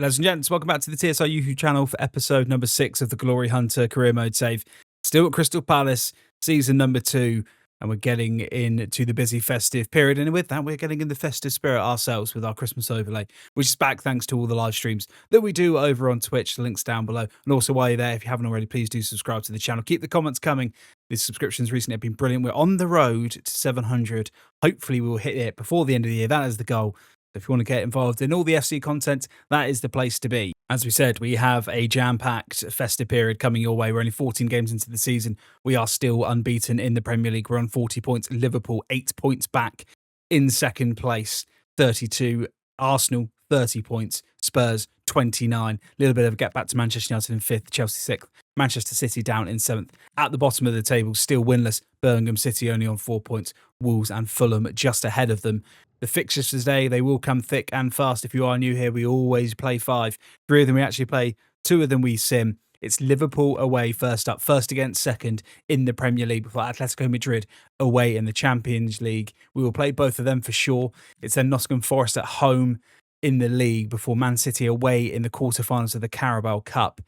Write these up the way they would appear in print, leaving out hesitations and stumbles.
Ladies and gents, welcome back to the TSR YouTube channel for episode number 6 of the Glory Hunter career mode save. Still at Crystal Palace, season number 2, and we're getting into the busy festive period. And with that, we're getting in the festive spirit ourselves with our Christmas overlay, which is back thanks to all the live streams that we do over on Twitch. The link's down below. And also, while you're there, if you haven't already, please do subscribe to the channel. Keep the comments coming. The subscriptions recently have been brilliant. We're on the road to 700. Hopefully, we will hit it before the end of the year. That is the goal. If you want to get involved in all the FC content, that is the place to be. As we said, we have a jam-packed festive period coming your way. We're only 14 games into the season. We are still unbeaten in the Premier League. We're on 40 points. Liverpool, 8 points back in second place, 32. Arsenal, 30 points. Spurs, 29. A little bit of a get back to Manchester United in 5th, Chelsea 6th. Manchester City down in 7th. At the bottom of the table, still winless. Birmingham City only on 4 points. Wolves and Fulham just ahead of them. The fixtures today, they will come thick and fast. If you are new here, we always play 5. 3 of them we actually play, 2 of them we sim. It's Liverpool away first up, first against second in the Premier League before Atletico Madrid away in the Champions League. We will play both of them for sure. It's then Nottingham Forest at home in the league before Man City away in the quarterfinals of the Carabao Cup.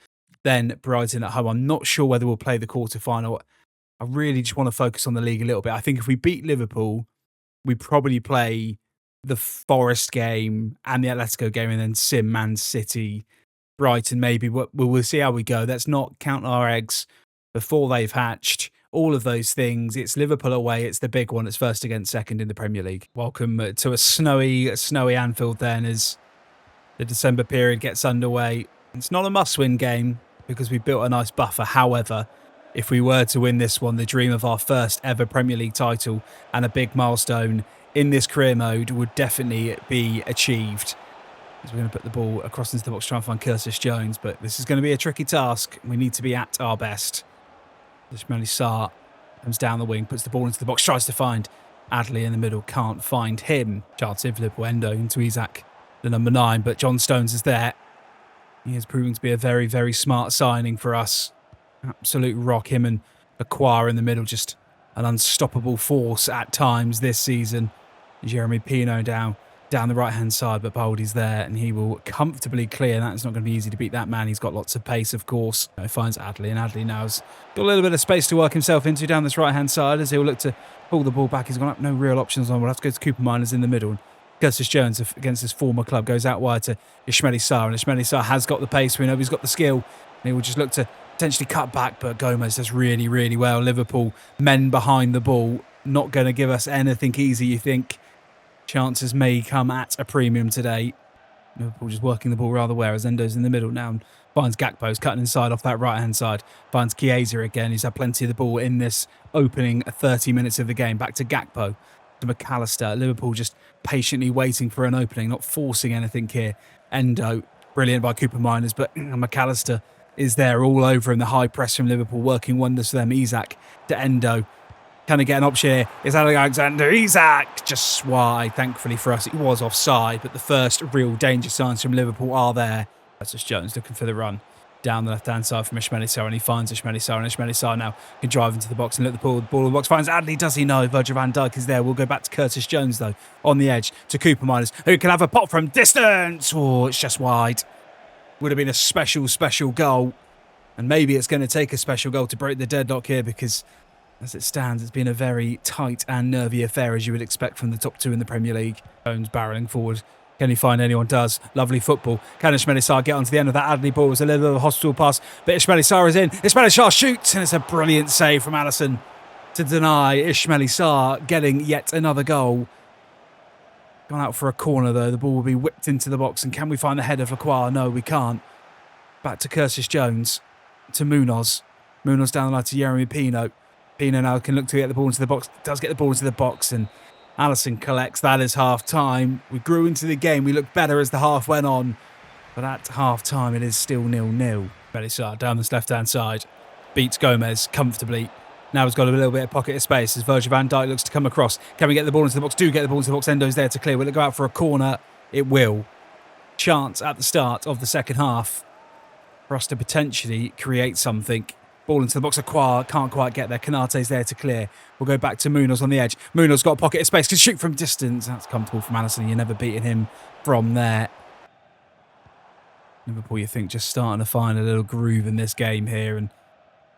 Then Brighton at home. I'm not sure whether we'll play the quarterfinal. I really just want to focus on the league a little bit. I think if we beat Liverpool, we probably play the Forest game and the Atletico game and then sim Man City, Brighton maybe. We'll see how we go. Let's not count our eggs before they've hatched. All of those things. It's Liverpool away. It's the big one. It's first against second in the Premier League. Welcome to a snowy Anfield then as the December period gets underway. It's not a must-win game because we built a nice buffer. However, if we were to win this one, the dream of our first ever Premier League title and a big milestone in this career mode would definitely be achieved. As we're going to put the ball across into the box, try and find Curtis Jones, but this is going to be a tricky task. We need to be at our best. Ismail Sarr comes down the wing, puts the ball into the box, tries to find Adley in the middle, can't find him. Chance in for Liverpool, Endo into Isaac, the number 9, but John Stones is there. He is proving to be a very, very smart signing for us. Absolute rock, him and Acquire in the middle, just an unstoppable force at times this season. Jeremy Pino down the right-hand side, but Baldy's there, and he will comfortably clear. That's not going to be easy to beat that man. He's got lots of pace, of course. He finds Adley, and Adley now's got a little bit of space to work himself into down this right-hand side as he'll look to pull the ball back. He's got no real options on. We'll have to go to Cooper Miners in the middle. Curtis Jones against his former club goes out wide to Ismail Sarr, and Ismail Sarr has got the pace. We know he's got the skill, and he will just look to potentially cut back, but Gomez does really, really well. Liverpool, men behind the ball, not going to give us anything easy, you think. Chances may come at a premium today. Liverpool just working the ball rather well as Endo's in the middle now and finds Gakpo's cutting inside off that right-hand side. Finds Chiesa again, who's had plenty of the ball in this opening 30 minutes of the game. Back to Gakpo, to McAllister. Liverpool just patiently waiting for an opening, not forcing anything here. Endo, brilliant by Cooper Miners, but McAllister is there all over him. The high press from Liverpool working wonders for them. Isaac to Endo. Can he get an option here? It's Alexander Isak just wide. Thankfully for us, it was offside, but the first real danger signs from Liverpool are there. That's just Jones looking for the run down the left-hand side from Ismail Sarr, and he finds Ismail Sarr, and Ismail Sarr now can drive into the box and let the ball in the box. Finds Adley, does he? No, Virgil van Dijk is there. We'll go back to Curtis Jones, though, on the edge to Cooper Miners, who can have a pop from distance. Oh, it's just wide. Would have been a special goal, and maybe it's going to take a special goal to break the deadlock here because as it stands, it's been a very tight and nervy affair, as you would expect from the top 2 in the Premier League. Jones barrelling forward. Can he find anyone? Does. Lovely football. Can Ismail Sarr get onto the end of that Adley ball? It was a little bit of a hospital pass, but Ismail Sarr is in. Ismail Sarr shoots, and it's a brilliant save from Alisson to deny Ismail Sarr getting yet another goal. Gone out for a corner, though. The ball will be whipped into the box, and can we find the head of Acquire? No, we can't. Back to Curtis Jones, to Munoz. Munoz down the line to Jeremy Pino. Pino now can look to get the ball into the box. Does get the ball into the box, and Alisson collects. That is half-time. We grew into the game. We looked better as the half went on. But at half-time, it is still 0-0. Belisar down this left-hand side. Beats Gomez comfortably. Now he's got a little bit of pocket of space as Virgil van Dijk looks to come across. Can we get the ball into the box? Do get the ball into the box. Endo's there to clear. Will it go out for a corner? It will. Chance at the start of the second half for us to potentially create something. Ball into the box. Acquire can't quite get there. Konate's there to clear. We'll go back to Munoz on the edge. Munoz got a pocket of space. Can shoot from distance. That's comfortable from Alisson. You're never beating him from there. Liverpool, you think, just starting to find a little groove in this game here and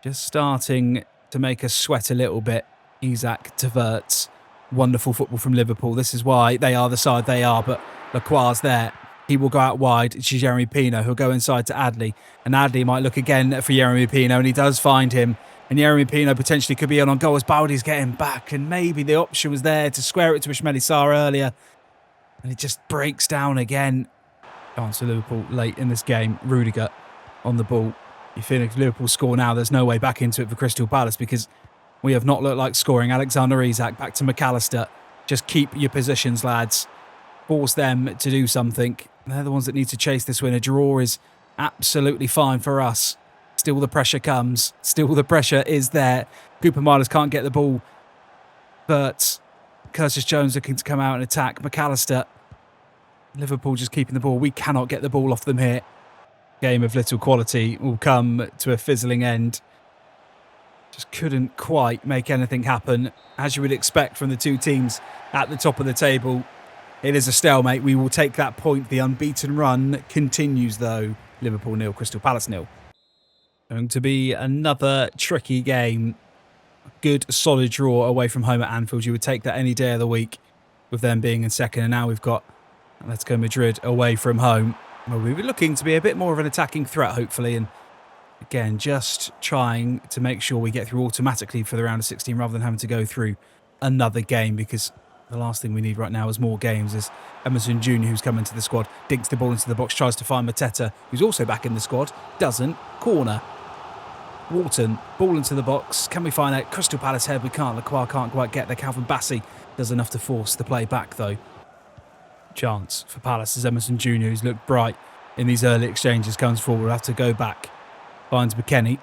just starting to make us sweat a little bit. Isaac diverts. Wonderful football from Liverpool. This is why they are the side they are, but Lacroix's there. He will go out wide. It's Jeremy Pino who'll go inside to Adley. And Adley might look again for Jeremy Pino, and he does find him. And Jeremy Pino potentially could be on goal as Baldi's getting back. And maybe the option was there to square it to Ismaili Sarr earlier. And it just breaks down again. Chance for Liverpool late in this game. Rudiger on the ball. You feel if Liverpool score now, there's no way back into it for Crystal Palace because we have not looked like scoring. Alexander Isak back to McAllister. Just keep your positions, lads. Force them to do something. They're the ones that need to chase this win. A draw is absolutely fine for us. Still the pressure comes. Still the pressure is there. Cooper Miles can't get the ball. But Curtis Jones looking to come out and attack. McAllister. Liverpool just keeping the ball. We cannot get the ball off them here. Game of little quality will come to a fizzling end. Just couldn't quite make anything happen, as you would expect from the two teams at the top of the table. It is a stalemate. We will take that point. The unbeaten run continues, though. Liverpool 0, Crystal Palace 0. Going to be another tricky game. Good, solid draw away from home at Anfield. You would take that any day of the week with them being in second. And now we've got Atletico Madrid away from home. Well, we were looking to be a bit more of an attacking threat, hopefully. And again, just trying to make sure we get through automatically for the round of 16 rather than having to go through another game, because the last thing we need right now is more games. As Emerson Jr., who's come into the squad, dinks the ball into the box, tries to find Mateta, who's also back in the squad, doesn't. Corner. Wharton, ball into the box. Can we find out? Crystal Palace head? We can't. Lacroix can't quite get there. Calvin Bassey does enough to force the play back, though. Chance for Palace as Emerson Jr., who's looked bright in these early exchanges, comes forward. We'll have to go back. Finds McKennie.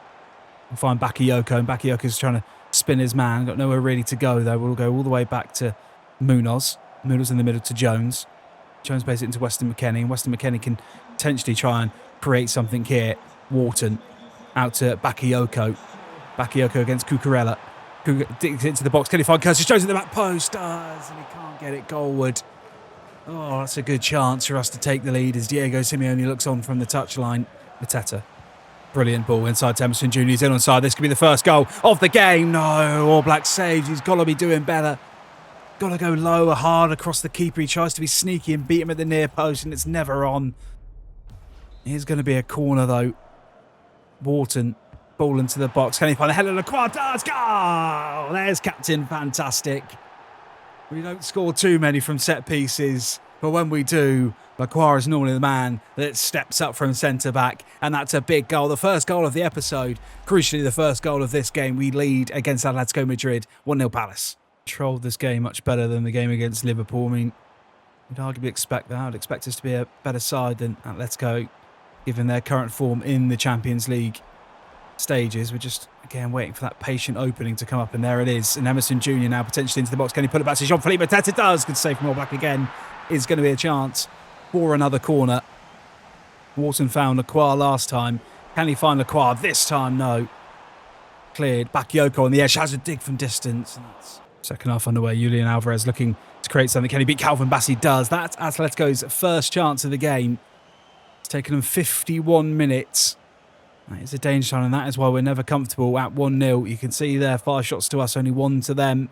We'll find Bakayoko, and Bakayoko's trying to spin his man. Got nowhere really to go, though. We'll go all the way back to Munoz. Munoz in the middle to Jones. Jones plays it into Weston McKennie, and Weston McKennie can potentially try and create something here. Wharton out to Bakayoko. Bakayoko against Cucurella. Digs into the box. Can he find Curtis Jones in the back post? Does, and he can't get it goalward. Oh, that's a good chance for us to take the lead as Diego Simeone looks on from the touchline. Mateta. Brilliant ball inside to Emerson Jr. He's in onside. This could be the first goal of the game. No, All Black saves. He's got to be doing better. Got to go lower, hard across the keeper. He tries to be sneaky and beat him at the near post, and it's never on. Here's going to be a corner, though. Wharton, ball into the box. Can he find a header? Lacroix does. Goal! There's Captain Fantastic. We don't score too many from set pieces, but when we do, Lacroix is normally the man that steps up from centre-back, and that's a big goal. The first goal of the episode, crucially the first goal of this game. We lead against Atletico Madrid, 1-0 Palace. Controlled this game much better than the game against Liverpool. I mean, you'd arguably expect that. I'd expect us to be a better side than Atletico, given their current form in the Champions League stages. We're just, again, waiting for that patient opening to come up, and there it is. And Emerson Jr. now potentially into the box. Can he put it back to Jean-Philippe Mateta? Does. Good save from All Black again. Is going to be a chance for another corner. Wharton found Lacroix last time. Can he find Lacroix this time? No. Cleared. Bakayoko on the edge. Has a dig from distance. And that's second half underway. Julian Alvarez looking to create something. Can he beat Calvin Bassey? Does. That's Atletico's first chance of the game. It's taken them 51 minutes. That is a danger sign, and that is why we're never comfortable at 1-0. You can see there, 5 shots to us, only 1 to them.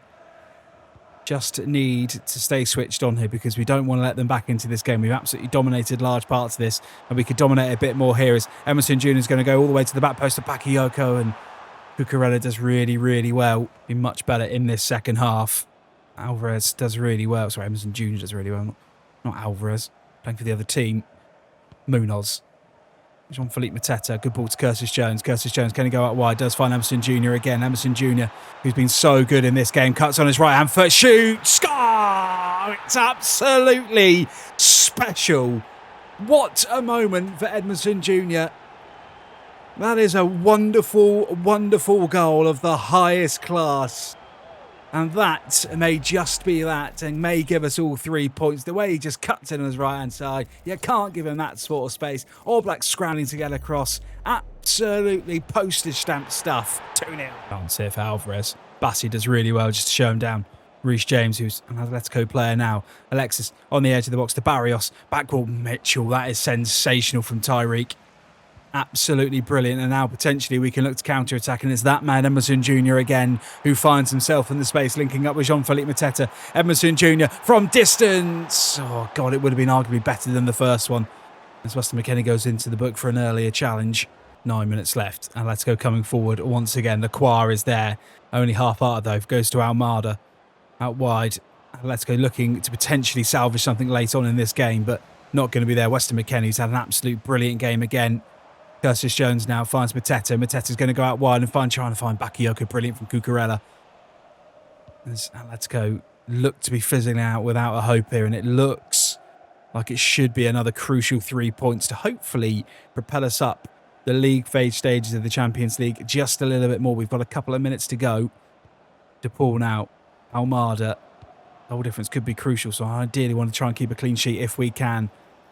Just need to stay switched on here because we don't want to let them back into this game. We've absolutely dominated large parts of this, and we could dominate a bit more here as Emerson Jr. is going to go all the way to the back post of Bakayoko, and Cucurella does really, really well. Be much better in this second half. Alvarez does really well. Sorry, Emerson Jr. does really well. Not Alvarez. Playing for the other team. Munoz. Jean-Philippe Mateta, good ball to Curtis Jones. Curtis Jones, can he go out wide? Does find Emerson Jr. again. Emerson Jr., who's been so good in this game, cuts on his right-hand foot, shoots, score! It's absolutely special. What a moment for Emerson Jr. That is a wonderful, wonderful goal of the highest class. And that may just be that and may give us all 3 points. The way he just cuts in on his right-hand side, you can't give him that sort of space. All Black scrambling to get across. Absolutely postage stamp stuff. 2-0. Can't see if Alvarez. Bassey does really well just to show him down. Reece James, who's an Atletico player now. Alexis on the edge of the box to Barrios. Backward Mitchell. That is sensational from Tyreek. Absolutely brilliant. And now potentially we can look to counter-attack. And it's that man, Emerson Jr. again, who finds himself in the space, linking up with Jean-Philippe Mateta. Emerson Jr. from distance. Oh, God, it would have been arguably better than the first one. As Weston McKennie goes into the book for an earlier challenge. 9 minutes left. And let's go coming forward once again. The Quar is there. Only half-hearted, though. Goes to Almada. Out wide. Let's go looking to potentially salvage something late on in this game, but not going to be there. Weston McKennie's had an absolute brilliant game again. Curtis Jones now finds Mateta. Mateta's going to go out wide and trying to find Bakayoko. Brilliant from Cucurella. As Atletico look to be fizzling out without a hope here, and it looks like it should be another crucial 3 points to hopefully propel us up the league phase stages of the Champions League just a little bit more. We've got a couple of minutes to go. De Paul now. Almada. Goal difference could be crucial, so I ideally want to try and keep a clean sheet if we can.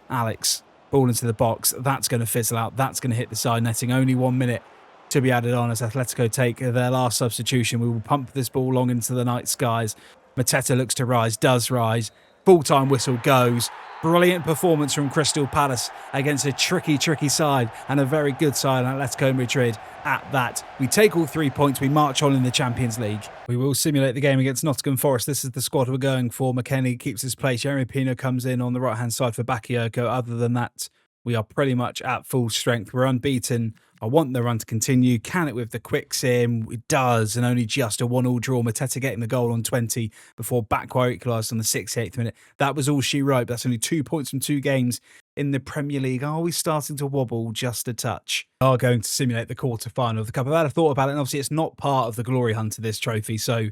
Alex. Ball into the box. That's going to fizzle out. That's going to hit the side netting. Only 1 minute to be added on as Atletico take their last substitution. We will pump this ball long into the night skies. Mateta looks to rise. Does rise. Full-time whistle goes. Brilliant performance from Crystal Palace against a tricky side and a very good side, Atletico Madrid at that. We take all 3 points. We march on in the Champions League. We will simulate the game against Nottingham Forest. This is the squad we're going for. McKennie keeps his place. Jeremy Pino comes in on the right-hand side for Bakayoko. Other than that, we are pretty much at full strength. We're unbeaten. I want the run to continue. Can it with the quick sim? It does, and only just a 1-1 draw. Mateta getting the goal on 20 before Bakwa equalised on the 68th minute. That was all she wrote. That's only 2 points from 2 games in the Premier League. Are we starting to wobble just a touch? We are going to simulate the quarter-final of the Cup. I've had a thought about it, and obviously it's not part of the glory hunt of this trophy, so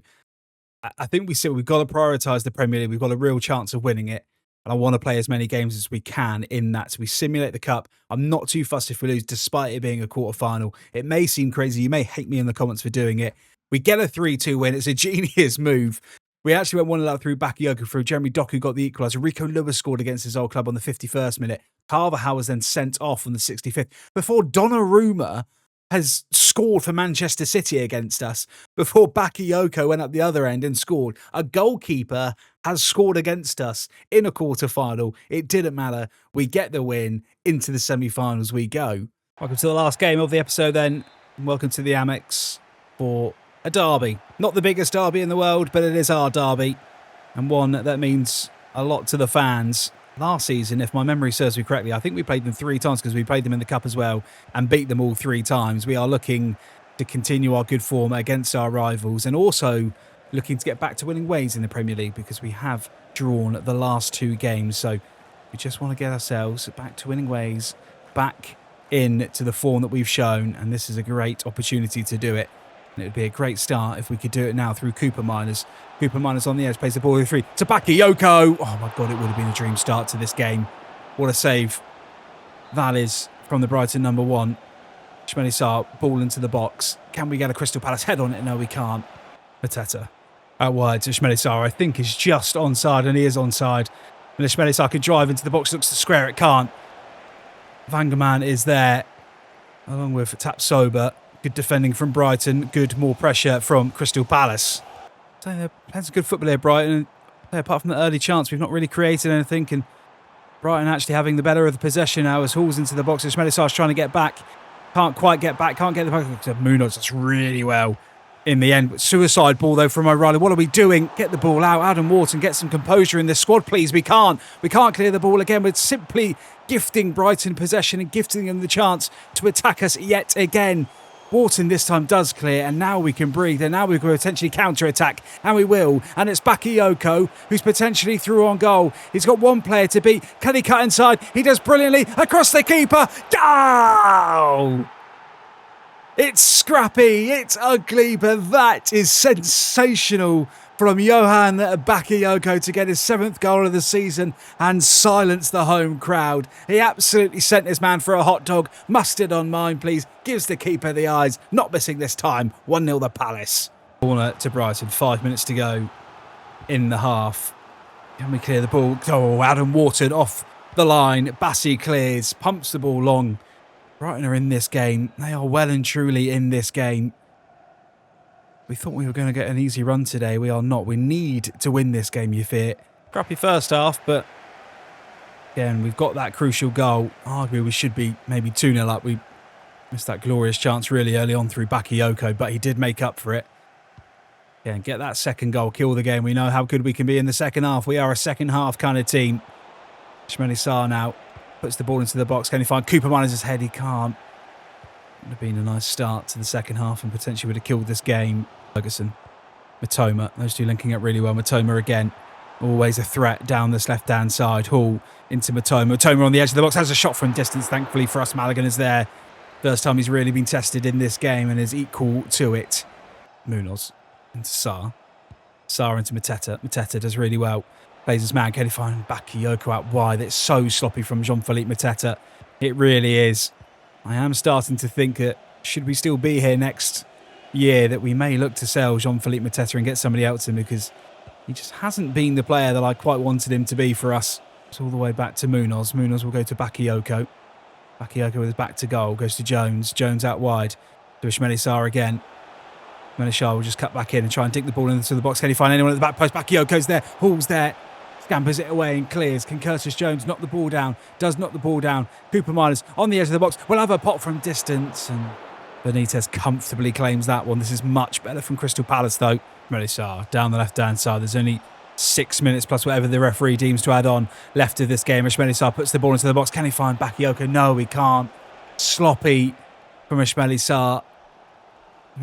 I think we've got to prioritise the Premier League. We've got a real chance of winning it. And I want to play as many games as we can in that. So we simulate the cup. I'm not too fussed if we lose, despite it being a quarter-final. It may seem crazy. You may hate me in the comments for doing it. We get a 3-2 win. It's a genius move. We actually went 1-0 through Bakayoko through. Jeremy Doku got the equaliser. Rico Lewis scored against his old club on the 51st minute. Carvajal was then sent off on the 65th. Before Donnarumma has scored for Manchester City against us, before Bakayoko went up the other end and scored. A goalkeeper has scored against us in a quarter-final. It didn't matter. We get the win. Into the semi-finals we go. Welcome to the last game of the episode then. Welcome to the Amex for a derby. Not the biggest derby in the world, but it is our derby. And one that means a lot to the fans. Last season, if my memory serves me correctly, I think we played them 3 times because we played them in the Cup as well and beat them all 3 times. We are looking to continue our good form against our rivals and also looking to get back to winning ways in the Premier League because we have drawn the last 2 games. So we just want to get ourselves back to winning ways, back into the form that we've shown, and this is a great opportunity to do it. And it would be a great start if we could do it now through Cooper Miners. Cooper Miners on the edge, plays the ball in 3 to Bakayoko. Oh my God, it would have been a dream start to this game. What a save. That is from the Brighton number 1. Shmeli Sarr, ball into the box. Can we get a Crystal Palace head on it? No, we can't. Mateta out wide to Shmeli Sarr, I think is just onside, and he is onside. And if Shmeli Sarr could drive into the box, looks to square, it can't. Vangerman is there, along with Tapsoba. Good defending from Brighton. Good more pressure from Crystal Palace. So they're playing some good football here, Brighton. Apart from the early chance, we've not really created anything. And Brighton actually having the better of the possession now as Hall's into the box. Shmeli Sarr's trying to get back. Can't quite get back. Can't get the back. Munoz does really well in the end. Suicide ball, though, from O'Reilly. What are we doing? Get the ball out. Adam Wharton, get some composure in this squad, please. We can't. We can't clear the ball again. We're simply gifting Brighton possession and gifting them the chance to attack us yet again. Wharton this time does clear, and now we can breathe, and now we can potentially counter-attack, and we will. And it's Bakayoko, who's potentially through on goal. He's got 1 player to beat. Can he cut inside? He does brilliantly. Across the keeper. Goal! It's scrappy, it's ugly, but that is sensational from Johan Bakayoko to get his 7th goal of the season and silence the home crowd. He absolutely sent his man for a hot dog. Mustard on mine, please. Gives the keeper the eyes. Not missing this time. 1-0 the Palace. Corner to Brighton. 5 minutes to go in the half. Can we clear the ball? Oh, Adam Wharton off the line. Bassi clears. Pumps the ball long. Brighton are in this game. They are well and truly in this game. We thought we were going to get an easy run today. We are not. We need to win this game, you fear. Crappy first half, but again, we've got that crucial goal. Arguably, we should be maybe 2-0 up. We missed that glorious chance really early on through Bakayoko, but he did make up for it. Yeah, get that second goal, kill the game. We know how good we can be in the second half. We are a second half kind of team. Ishmael Sarr now puts the ball into the box. Can he find Cooper Miners' head? He can't. Would have been a nice start to the second half and potentially would have killed this game. Ferguson, Matoma, those two linking up really well. Matoma again, always a threat down this left-hand side. Hall into Matoma. Matoma on the edge of the box, has a shot from distance. Thankfully for us, Maligan is there. First time he's really been tested in this game and is equal to it. Munoz into Sarr. Sarr into Mateta. Mateta does really well. Plays his man. Can he find Bakayoko out wide? It's so sloppy from Jean-Philippe Mateta. It really is. I am starting to think that should we still be here next year, that we may look to sell Jean-Philippe Mateta and get somebody else in, because he just hasn't been the player that I quite wanted him to be for us. It's all the way back to Munoz. Munoz will go to Bakayoko. Bakayoko with his back to goal. Goes to Jones. Jones out wide. To Ishmael Sarr again. Ishmael will just cut back in and try and dig the ball into the box. Can he find anyone at the back post? Bakayoko's there. Hall's there. Scampers it away and clears. Can Curtis Jones knock the ball down? Does knock the ball down. Cooper Miners on the edge of the box. We'll have a pot from distance. And Benitez comfortably claims that one. This is much better from Crystal Palace, though. Ishmael Sarr down the left-hand side. There's only 6 minutes plus whatever the referee deems to add on left of this game. Ishmael Sarr puts the ball into the box. Can he find Bakayoko? No, he can't. Sloppy from Ishmael Sarr.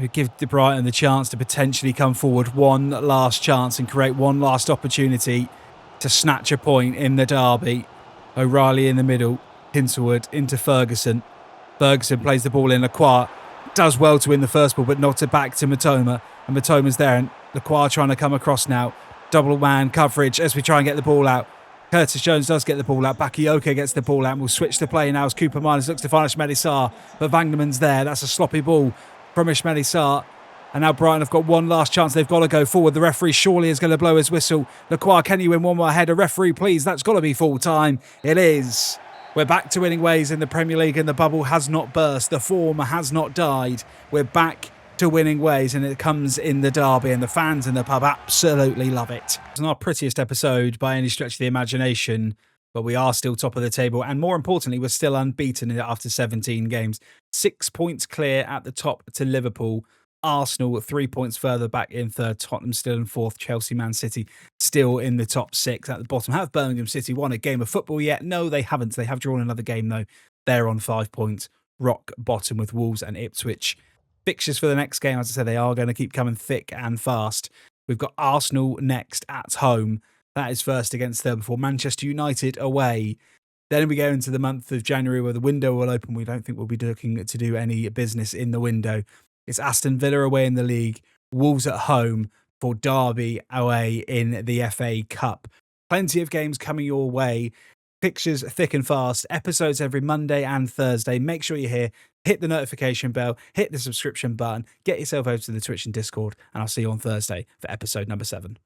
We give De Brighton the chance to potentially come forward. One last chance and create one last opportunity to snatch a point in the derby. O'Reilly in the middle. Hinselwood into Ferguson. Ferguson plays the ball in. Lacroix does well to win the first ball, but knocks it back to Matoma. And Matoma's there. And Lacroix trying to come across now. Double man coverage as we try and get the ball out. Curtis Jones does get the ball out. Bakayoko gets the ball out. And we'll switch the play now as Cooper Miners looks to find Ishmael Sarr. But Vangerman's there. That's a sloppy ball from Ishmael Sarr. And now Brighton have got one last chance. They've got to go forward. The referee surely is going to blow his whistle. Lacroix, can you win one more header? Referee, please. That's got to be full time. It is. We're back to winning ways in the Premier League and the bubble has not burst. The form has not died. We're back to winning ways and it comes in the derby and the fans in the pub absolutely love it. It's not our prettiest episode by any stretch of the imagination, but we are still top of the table. And more importantly, we're still unbeaten after 17 games. 6 points clear at the top to Liverpool. Arsenal 3 points further back in third. Tottenham still in fourth. Chelsea, Man City still in the top 6 at the bottom. Have Birmingham City won a game of football yet? No, they haven't. They have drawn another game though. They're on 5 points. Rock bottom with Wolves and Ipswich. Fixtures for the next game, as I said, they are going to keep coming thick and fast. We've got Arsenal next at home. That is first against third before Manchester United away. Then we go into the month of January where the window will open. We don't think we'll be looking to do any business in the window. It's Aston Villa away in the league, Wolves at home for Derby away in the FA Cup. Plenty of games coming your way. Fixtures thick and fast. Episodes every Monday and Thursday. Make sure you're here. Hit the notification bell. Hit the subscription button. Get yourself over to the Twitch and Discord. And I'll see you on Thursday for episode number 7.